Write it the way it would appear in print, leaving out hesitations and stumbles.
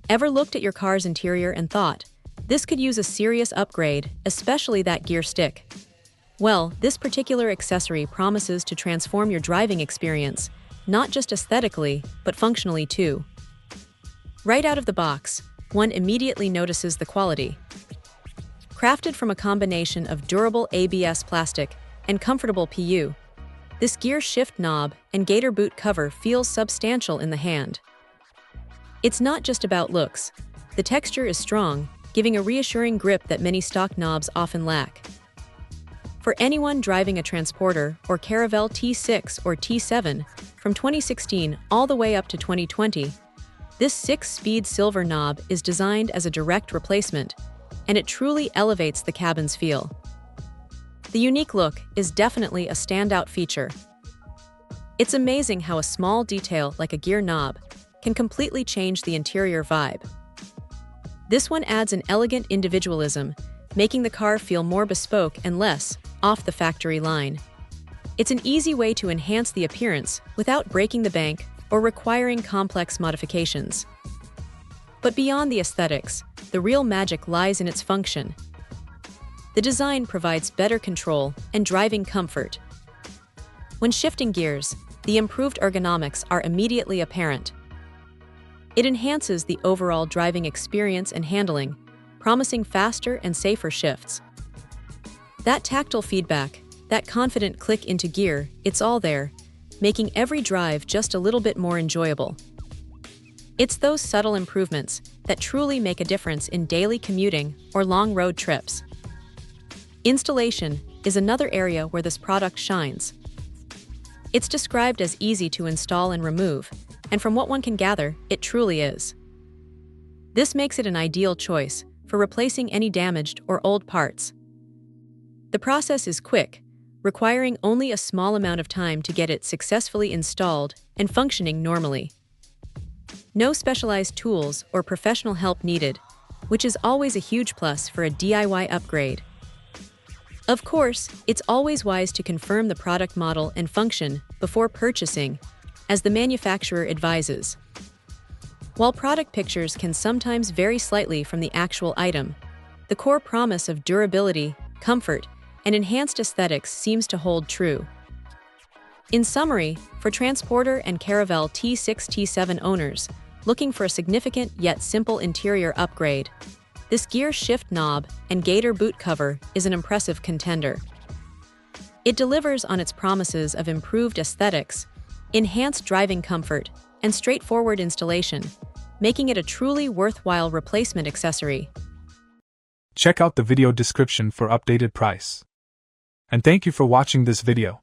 Ever looked at your car's interior and thought, this could use a serious upgrade, especially that gear stick? Well, this particular accessory promises to transform your driving experience, not just aesthetically, but functionally too. Right out of the box, one immediately notices the quality. Crafted from a combination of durable ABS plastic and comfortable PU, this gear shift knob and gator boot cover feels substantial in the hand. It's not just about looks. The texture is strong, giving a reassuring grip that many stock knobs often lack. For anyone driving a Transporter or Caravelle T6 or T7 from 2016 all the way up to 2020, this 6-speed silver knob is designed as a direct replacement, and it truly elevates the cabin's feel. The unique look is definitely a standout feature. It's amazing how a small detail like a gear knob can completely change the interior vibe. This one adds an elegant individualism, making the car feel more bespoke and less off the factory line. It's an easy way to enhance the appearance without breaking the bank or requiring complex modifications. But beyond the aesthetics, the real magic lies in its function. The design provides better control and driving comfort. When shifting gears, the improved ergonomics are immediately apparent. It enhances the overall driving experience and handling, promising faster and safer shifts. That tactile feedback, that confident click into gear, it's all there, making every drive just a little bit more enjoyable. It's those subtle improvements that truly make a difference in daily commuting or long road trips. Installation is another area where this product shines. It's described as easy to install and remove, and from what one can gather, it truly is. This makes it an ideal choice for replacing any damaged or old parts. The process is quick, requiring only a small amount of time to get it successfully installed and functioning normally. No specialized tools or professional help needed, which is always a huge plus for a DIY upgrade. Of course, it's always wise to confirm the product model and function before purchasing, as the manufacturer advises. While product pictures can sometimes vary slightly from the actual item, the core promise of durability, comfort, and enhanced aesthetics seems to hold true. In summary, for Transporter and Caravelle T6-T7 owners looking for a significant yet simple interior upgrade, this gear shift knob and gator boot cover is an impressive contender. It delivers on its promises of improved aesthetics, enhanced driving comfort, and straightforward installation, making it a truly worthwhile replacement accessory. Check out the video description for updated price. And thank you for watching this video.